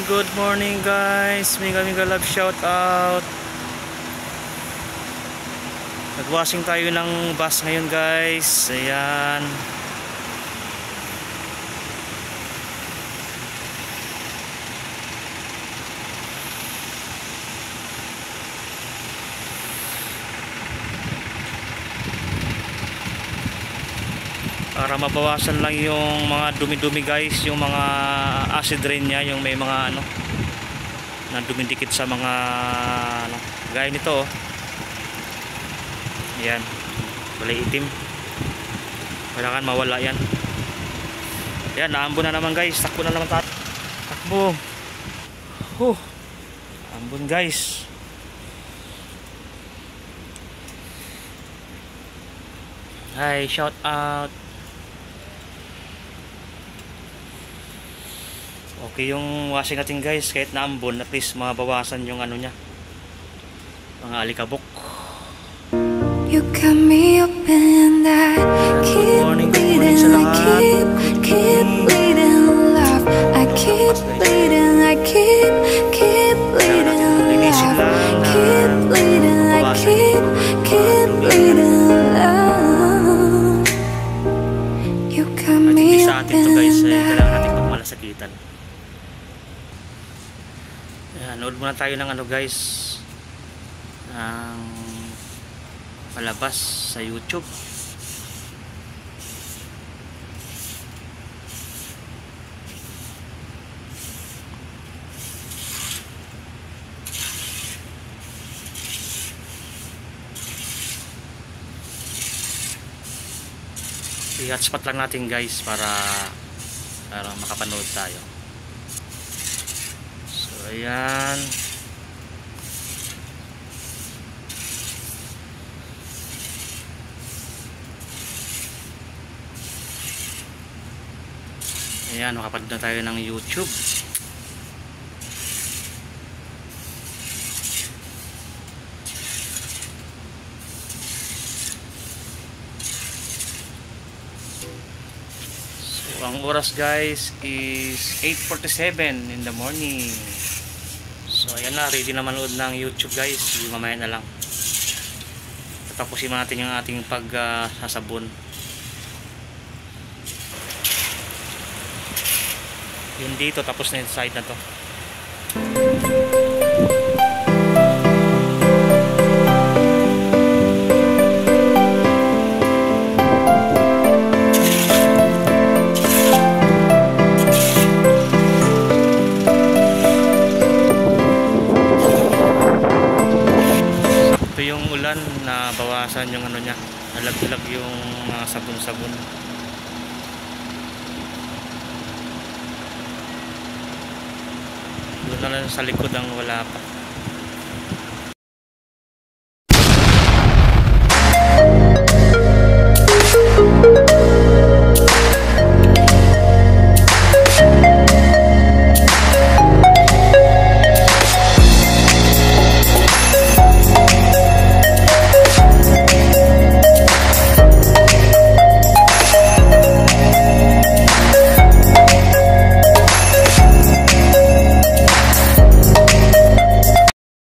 good morning guys. Mega love shout out. Nagwashing tayo ng bus ngayon guys. Ayan. Para mabawasan lang yung mga dumi-dumi guys, yung mga acid rain niya, yung may mga ano na dumidikit sa mga ano, gaya nito oh. Yan, kulay itim. Kailangan mawala yan. Yan, naambon na naman guys. Takbo na naman tayo. Takbo. Ambon guys. Hi, shout out. Okay yung washing natin guys. Kahit naambon, at least mabawasan yung ano nya, mga alikabok. You got me up and I keep bleeding, I keep bleeding love. I keep bleeding, I keep bleeding love. Keep bleeding, I keep bleeding love. You got me up and kailangan natin pagmalasakitan. Ayan, nood muna tayo ng ano guys, ng palabas sa YouTube. I-hotspot lang natin guys para makapanood tayo. So ayan. Ayan, makapanood na tayo ng YouTube. So, ang oras guys is 8:47 in the morning. So, ayan na, ready na manood ng YouTube guys. Mamaya na lang. Tatapusin natin yung ating pagsasabon. Yun dito, tapos na yung side na to. Ito yung ulan na bawasan yung ano nya, nalag-lag yung sabon-sabon. Doon na lang sa likod ang wala pa.